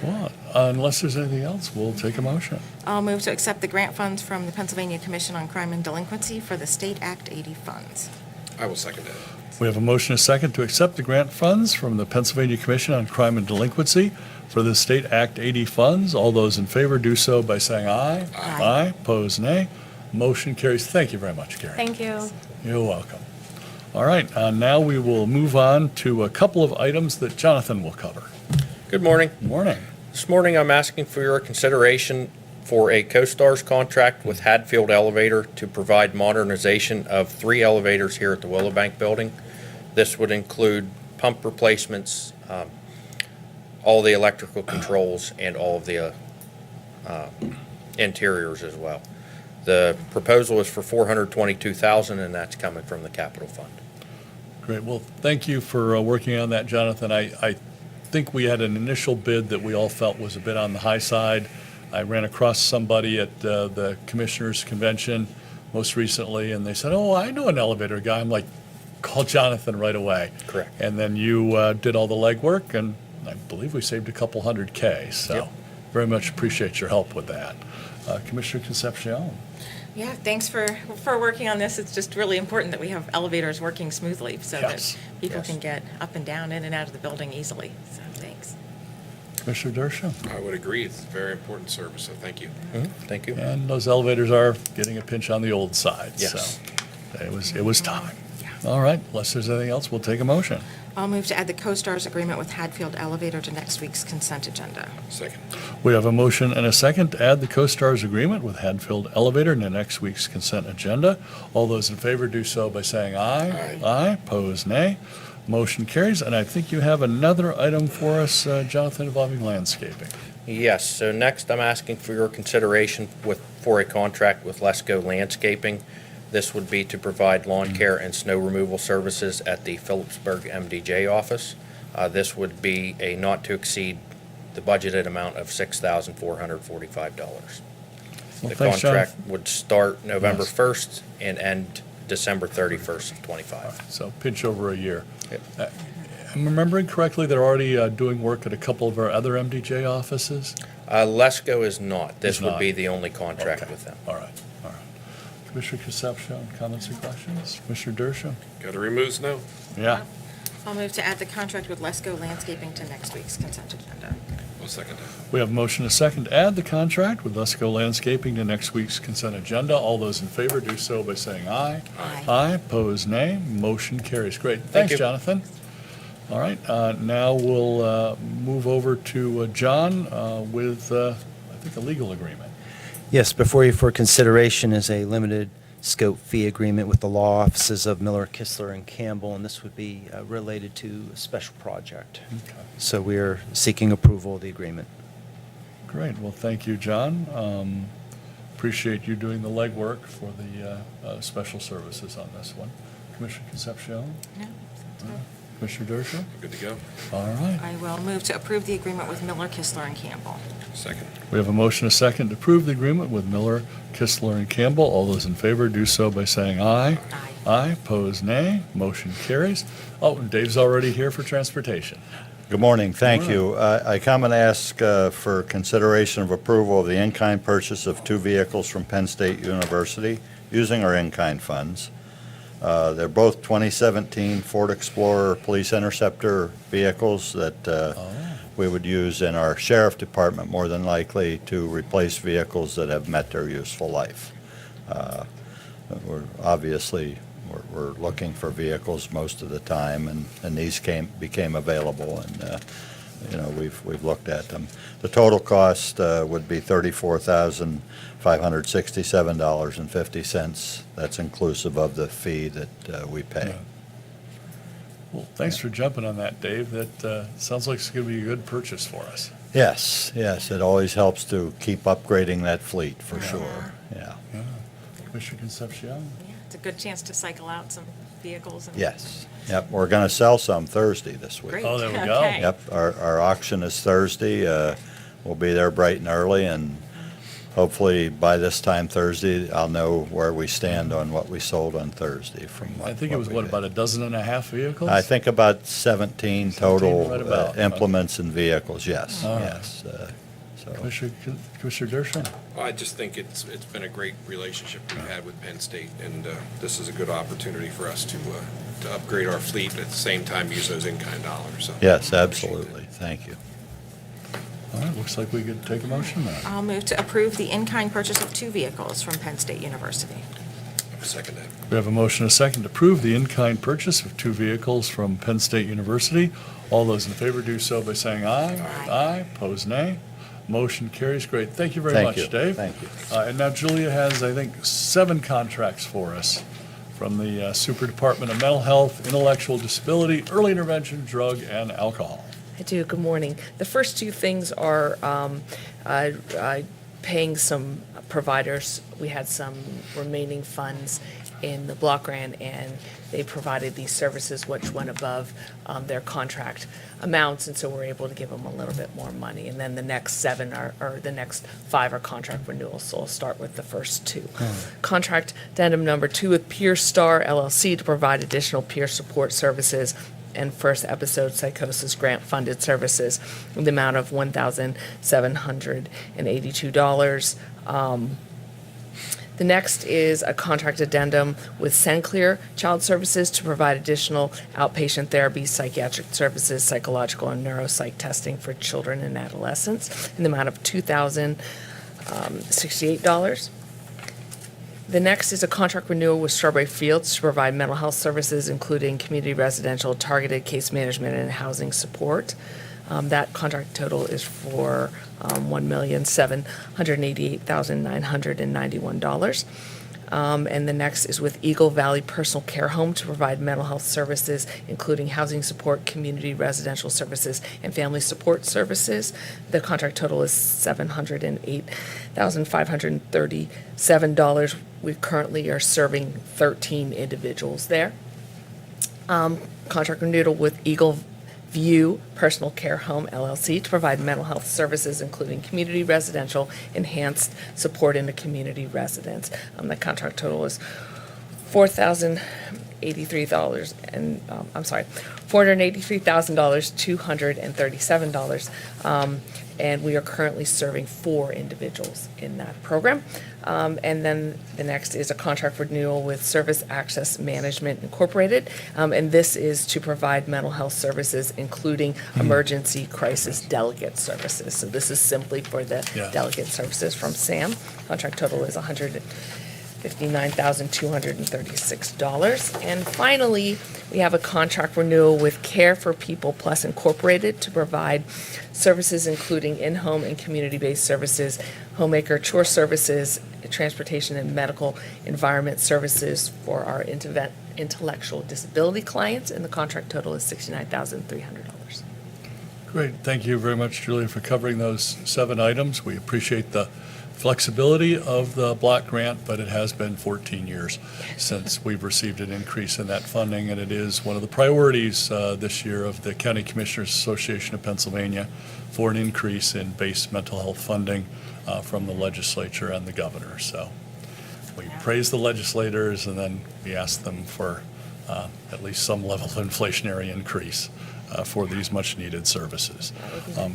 Well, unless there's anything else, we'll take a motion. I'll move to accept the grant funds from the Pennsylvania Commission on Crime and Delinquency for the State Act 80 funds. I will second that. We have a motion and a second to accept the grant funds from the Pennsylvania Commission on Crime and Delinquency for the State Act 80 funds. All those in favor do so by saying aye. Aye. Opposed, nay. Motion carries. Thank you very much, Carrie. Thank you. You're welcome. All right, now we will move on to a couple of items that Jonathan will cover. Good morning. Good morning. This morning, I'm asking for your consideration for a CoStarz contract with Hadfield Elevator to provide modernization of 3 elevators here at the Willowbank Building. This would include pump replacements, all the electrical controls, and all of the interiors as well. The proposal is for $422,000, and that's coming from the capital fund. Great. Well, thank you for working on that, Jonathan. I think we had an initial bid that we all felt was a bit on the high side. I ran across somebody at the Commissioners Convention most recently, and they said, "Oh, I know an elevator guy." I'm like, "Call Jonathan right away." Correct. And then you did all the legwork, and I believe we saved a couple $100K. So Yep. very much appreciate your help with that. Commissioner Concepcion. Yeah, thanks for working on this. It's just really important that we have elevators working smoothly so Yes. that people Yes. can get up and down, in and out of the building easily. So thanks. Commissioner Dershowitz. I would agree. It's a very important service, so thank you. Thank you. And those elevators are getting a pinch on the old side. Yes. So it was time. All right, unless there's anything else, we'll take a motion. I'll move to add the CoStarz agreement with Hadfield Elevator to next week's consent agenda. Second. We have a motion and a second to add the CoStarz agreement with Hadfield Elevator to next week's consent agenda. All those in favor do so by saying aye. Aye. Pose nay. Motion carries. And I think you have another item for us, Jonathan, involving landscaping. Yes, so next I'm asking for your consideration for a contract with Lesco Landscaping. This would be to provide lawn care and snow removal services at the Phillipsburg MDJ office. This would be a not to exceed the budgeted amount of $6,445. Well, The thanks, John. contract would start November Yes. 1st and end December 31st of '25. So pinch over a year. Yep. I'm remembering correctly, they're already doing work at a couple of our other MDJ offices? Lesco is not. This Is would not. be the only contract Okay. with them. All right, all right. Commissioner Concepcion, comments or questions? Commissioner Dershowitz? Got to remove snow. Yeah. I'll move to add the contract with Lesco Landscaping to next week's consent agenda. I'll second that. We have a motion and a second to add the contract with Lesco Landscaping to next week's consent agenda. All those in favor do so by saying aye. Aye. Aye, pose nay. Motion carries. Great. Thank Thanks, you. Jonathan. All right, now we'll move over to John with, I think, a legal agreement. Yes, before you for consideration is a limited scope fee agreement with the law offices of Miller, Kistler, and Campbell, and this would be related to a special project. Okay. So we are seeking approval of the agreement. Great. Well, thank you, John. Appreciate you doing the legwork for the special services on this one. Commissioner Concepcion? No? Commissioner Dershowitz? Good to go. All right. I will move to approve the agreement with Miller, Kistler, and Campbell. Second. We have a motion, a second, to approve the agreement with Miller, Kistler, and Campbell. All those in favor do so by saying aye. Aye. Aye, pose nay. Motion carries. Oh, and Dave's already here for transportation. Good morning, thank Good you. I come and ask for consideration of approval of the in-kind purchase of 2 vehicles from Penn State University using our in-kind funds. They're both 2017 Ford Explorer Police Interceptor vehicles that we would use in our sheriff department more than likely to replace vehicles that have met their useful life. We're looking for vehicles most of the time, and these became available, and we've looked at them. The total cost would be $34,567.50. That's inclusive of the fee that we pay. Well, thanks for jumping on that, Dave. That sounds like it's going to be a good purchase for us. Yes, it always helps to keep upgrading that fleet, for sure, yeah. Yeah. Commissioner Concepcion? Yeah, it's a good chance to cycle out some vehicles. And Yes, yep, we're going to sell some Thursday this week. Great. Oh, there we go. Okay. Yep, our auction is Thursday. We'll be there bright and early, and hopefully by this time Thursday, I'll know where we stand on what we sold on Thursday from what I think it was, we what, did. about a dozen and a half vehicles? I think about 17 total right about. implements and vehicles, yes, All right. yes. So, Commissioner Dershowitz? I just think it's been a great relationship we've had with Penn State, and this is a good opportunity for us to upgrade our fleet, but at the same time use those in-kind dollars. So yes, absolutely, thank you. All right, looks like we could take a motion now. I'll move to approve the in-kind purchase of 2 vehicles from Penn State University. I'll second that. We have a motion, a second, to approve the in-kind purchase of 2 vehicles from Penn State University. All those in favor do so by saying aye. Aye. Pose nay. Motion carries. Great. Thank you very Thank much, you. Dave. Thank you. And now Julia has, I think, 7 contracts for us from the Super Department of Mental Health, Intellectual Disability, Early Intervention, Drug, and Alcohol. I do. Good morning. The first 2 things are paying some providers. We had some remaining funds, in the block grant, and they provided these services which went above their contract amounts, and so we're able to give them a little bit more money. And then the next 7 or the next 5 are contract renewals, so I'll start with the first 2. Contract addendum number 2 with Peer Star LLC to provide additional peer support services and first episode psychosis grant funded services in the amount of $1,782. The next is a contract addendum with Senclear Child Services to provide additional outpatient therapy, psychiatric services, psychological and neuropsych testing for children and adolescents in the amount of $2,068. The next is a contract renewal with Strawberry Fields to provide mental health services, including community residential, targeted case management, and housing support. That contract total is for $1,788,991. And the next is with Eagle Valley Personal Care Home to provide mental health services, including housing support, community residential services, and family support services. The contract total is $708,537. We currently are serving 13 individuals there. Contract renewal with Eagle View Personal Care Home LLC to provide mental health services, including community residential, enhanced support into community residents. The contract total is $483,237. And we are currently serving 4 individuals in that program. And then the next is a contract renewal with Service Access Management Incorporated. And this is to provide mental health services, including emergency crisis delegate services. So this is simply for the delegate services from SAM. Contract total is $159,236. And finally, we have a contract renewal with Care for People Plus Incorporated to provide services including in-home and community-based services, homemaker chore services, transportation and medical environment services for our intellectual disability clients, and the contract total is $69,300. Great. Thank you very much, Julia, for covering those 7 items. We appreciate the flexibility of the block grant, but it has been 14 years since we've received an increase in that funding, and it is one of the priorities this year of the County Commissioners Association of Pennsylvania for an increase in base mental health funding from the legislature and the governor. So we praise the legislators, and then we ask them for at least some level of inflationary increase for these much-needed services.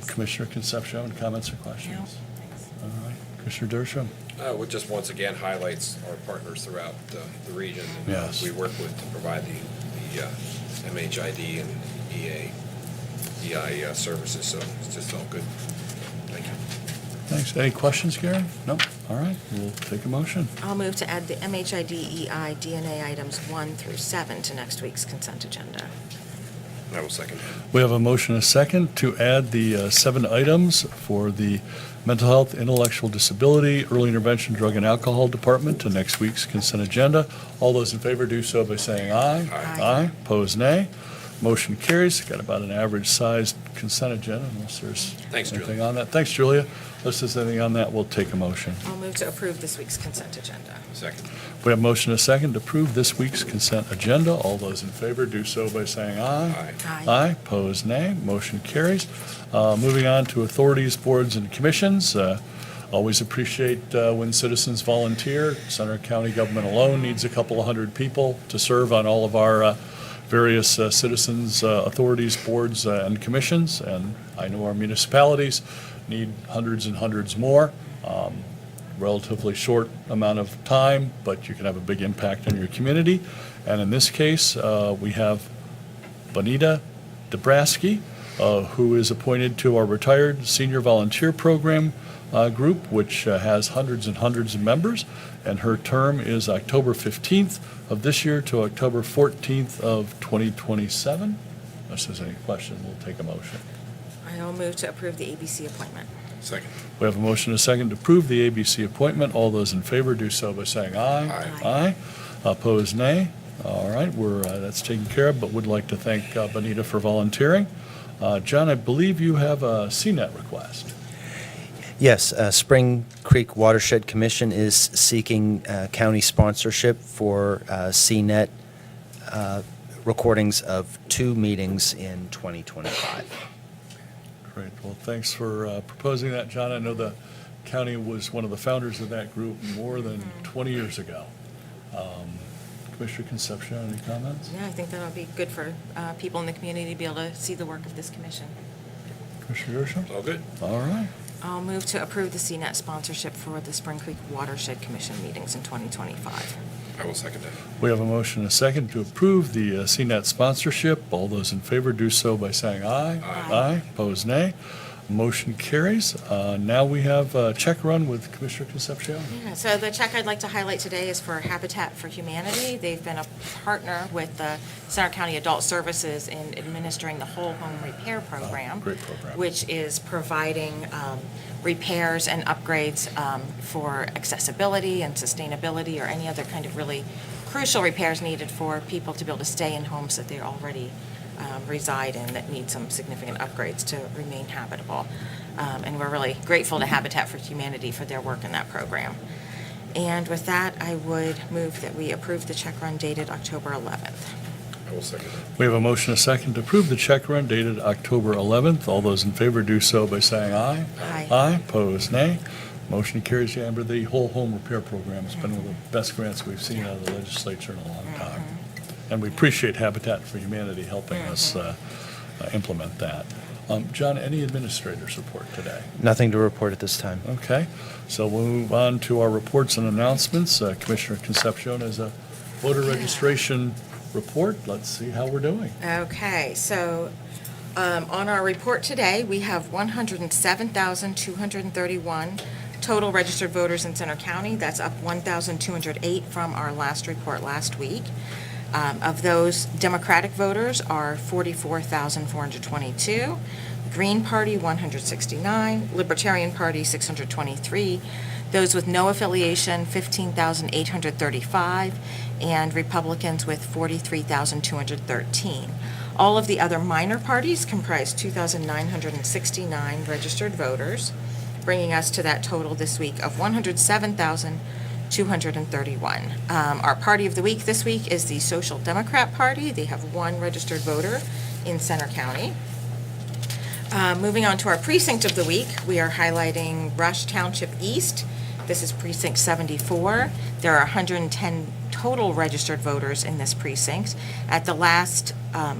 Commissioner Concepcion, comments or questions? All right. Commissioner Dershowitz? Which just once again highlights our partners throughout the region. And, Yes. we work with to provide the MHID and EI services, so it's just all good. Thank you. Thanks. Any questions, Gary? No? All right. We'll take a motion. I'll move to add the MHID, EI, DNA items 1 through 7 to next week's consent agenda. I will second that. We have a motion and a second to add the 7 items for the Mental Health, Intellectual Disability, Early Intervention, Drug and Alcohol Department to next week's consent agenda. All those in favor do so by saying aye. Aye. Opposed, nay. Motion carries. Got about an average-sized consent agenda unless there's Thanks, Julia. anything on that. Thanks, Julia. Unless there's anything on that, we'll take a motion. I'll move to approve this week's consent agenda. Second. We have a motion and a second to approve this week's consent agenda. All those in favor do so by saying aye. Aye. Aye. Opposed, nay. Motion carries. Moving on to authorities, boards, and commissions. Always appreciate when citizens volunteer. Center County government alone needs a couple of hundred people to serve on all of our various citizens, authorities, boards, and commissions. And I know our municipalities need hundreds and hundreds more. Relatively short amount of time, but you can have a big impact on your community. And in this case, we have Bonita Dabrowski, who is appointed to our retired senior volunteer program group, which has hundreds and hundreds of members. And her term is October 15th of this year to October 14th of 2027. Unless there's any question, we'll take a motion. I'll move to approve the ABC appointment. Second. We have a motion and a second to approve the ABC appointment. All those in favor do so by saying aye. Aye. Opposed, nay. All right, that's taken care of, but would like to thank Bonita for volunteering. John, I believe you have a CNET request. Yes, Spring Creek Watershed Commission is seeking county sponsorship for CNET recordings of 2 meetings in 2025. Great. Well, thanks for proposing that, John. I know the county was one of the founders of that group more than 20 years ago. Commissioner Concepcion, any comments? Yeah, I think that'll be good for people in the community to be able to see the work of this commission. Commissioner Gershon? All good. All right. I'll move to approve the CNET sponsorship for the Spring Creek Watershed Commission meetings in 2025. I will second that. We have a motion and a second to approve the CNET sponsorship. All those in favor do so by saying aye. Aye. Opposed, nay. Motion carries. Now we have a check run with Commissioner Concepcion. Yeah, so the check I'd like to highlight today is for Habitat for Humanity. They've been a partner with the Center County Adult Services in administering the Whole Home Repair Program. Great program. Which is providing repairs and upgrades for accessibility and sustainability or any other kind of really crucial repairs needed for people to be able to stay in homes that they already reside in that need some significant upgrades to remain habitable. And we're really grateful to Habitat for Humanity for their work in that program. And with that, I would move that we approve the check run dated October 11th. I will second that. We have a motion and a second to approve the check run dated October 11th. All those in favor do so by saying aye. Aye. Aye. Opposed, nay. Motion carries. Amber, the Whole Home Repair Program has been one of the best grants we've seen out of the legislature in a long time. And we appreciate Habitat for Humanity helping us implement that. John, any administrators report today? Nothing to report at this time. Okay, so we'll move on to our reports and announcements. Commissioner Concepcion has a voter registration report. Let's see how we're doing. Okay, so on our report today, we have 107,231 total registered voters in Center County. That's up 1,208 from our last report last week. Of those, Democratic voters are 44,422, Green Party 169, Libertarian Party 623, those with no affiliation 15,835, and Republicans with 43,213. All of the other minor parties comprise 2,969 registered voters, bringing us to that total this week of 107,231. Our party of the week this week is the Social Democrat Party. They have 1 registered voter in Center County. Moving on to our precinct of the week, we are highlighting Rush Township East. This is precinct 74. There are 110 total registered voters in this precinct. At the last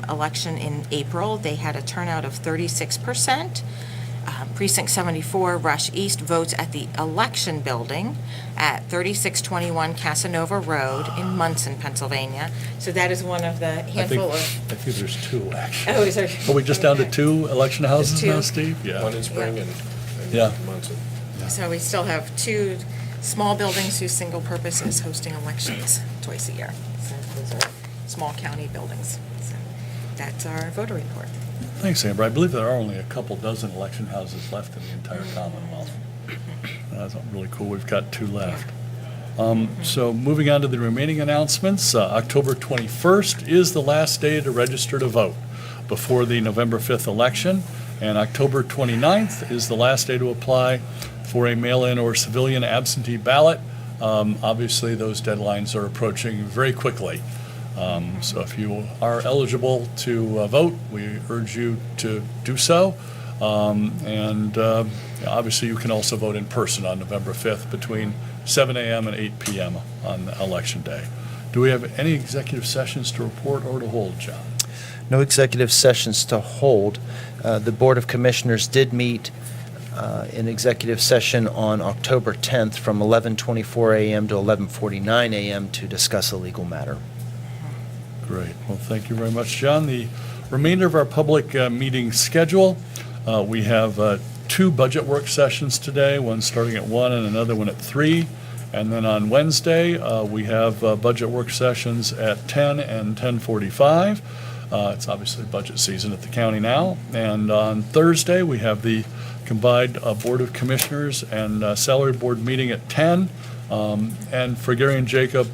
election in April, they had a turnout of 36%. Precinct 74, Rush East, votes at the election building at 3621 Casanova Road in Munson, Pennsylvania. So that is one of the handful I of... think there's 2, actually. Oh, is there? Are we just down to 2 election houses Just 2? now, Steve? Yeah. One in Spring and Yeah. Munson. So we still have 2 small buildings whose single purpose is hosting elections twice a year. So those are small county buildings. So that's our voter report. Thanks, Amber. I believe there are only a couple dozen election houses left in the entire Commonwealth. That's really cool. We've got 2 left. So moving on to the remaining announcements, October 21st is the last day to register to vote before the November 5th election, and October 29th is the last day to apply for a mail-in or civilian absentee ballot. Obviously, those deadlines are approaching very quickly. So if you are eligible to vote, we urge you to do so. Obviously, you can also vote in person on November 5th between 7 a.m. and 8 p.m. on election day. Do we have any executive sessions to report or to hold, John? No executive sessions to hold. The Board of Commissioners did meet in executive session on October 10th from 11:24 a.m. to 11:49 a.m. to discuss a legal matter. Great. Well, thank you very much, John. The remainder of our public meeting schedule, we have 2 budget work sessions today, one starting at 1 and another one at 3. And then on Wednesday, we have budget work sessions at 10 and 10:45. It's obviously budget season at the county now. And on Thursday, we have the combined Board of Commissioners and Salary Board meeting at 10. And for Gary and Jacob,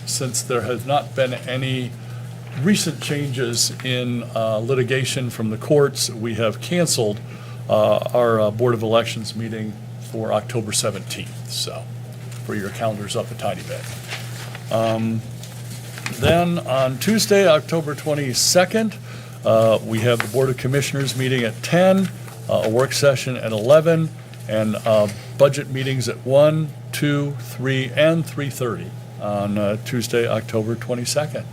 since there has not been any recent changes in litigation from the courts, we have canceled our Board of Elections meeting for October 17th, so for your calendars up a tiny bit. Then on Tuesday, October 22nd, we have the Board of Commissioners meeting at 10, a work session at 11, and budget meetings at 1, 2, 3, and 3:30 on Tuesday, October 22nd.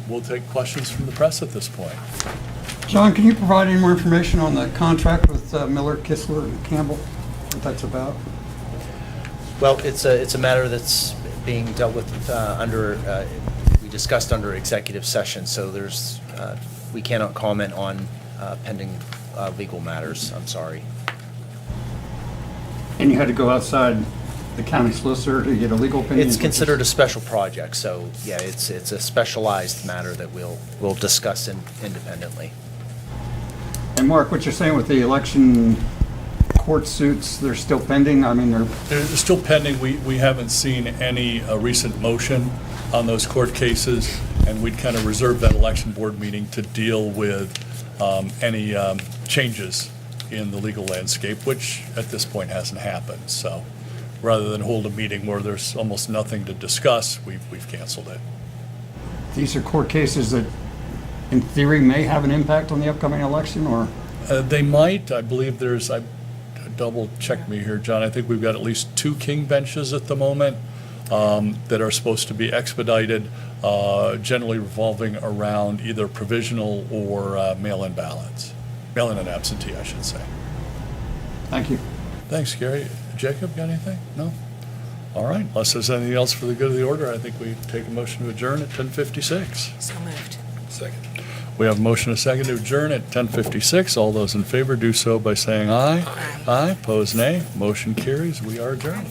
We'll take questions from the press at this point. John, can you provide any more information on the contract with Miller, Kistler, and Campbell, what that's about? Well, it's a matter that's being dealt with we discussed under executive session, so we cannot comment on pending legal matters. I'm sorry. And you had to go outside the county solicitor to get a legal opinion? It's considered a special project, so yeah, it's a specialized matter that we'll discuss independently. And Mark, what you're saying with the election court suits, they're still pending? I mean, They're still pending. We haven't seen any recent motion on those court cases, and we'd kind of reserve that election board meeting to deal with any changes in the legal landscape, which at this point hasn't happened. So rather than hold a meeting where there's almost nothing to discuss, we've canceled it. these are court cases that, in theory, may have an impact on the upcoming election, or? They might. I believe there's, double check me here, John. I think we've got at least 2 king benches at the moment that are supposed to be expedited, generally revolving around either provisional or mail-in ballots. Mail-in and absentee, I should say. Thank you. Thanks, Gary. Jacob, got anything? No? All right. Unless there's anything else for the good of the order, I think we take a motion to adjourn at 10:56. So moved. Second. We have a motion and a second to adjourn at 10:56. All those in favor do so by saying aye. Aye. Aye. Pose nay. Motion carries. We are adjourned.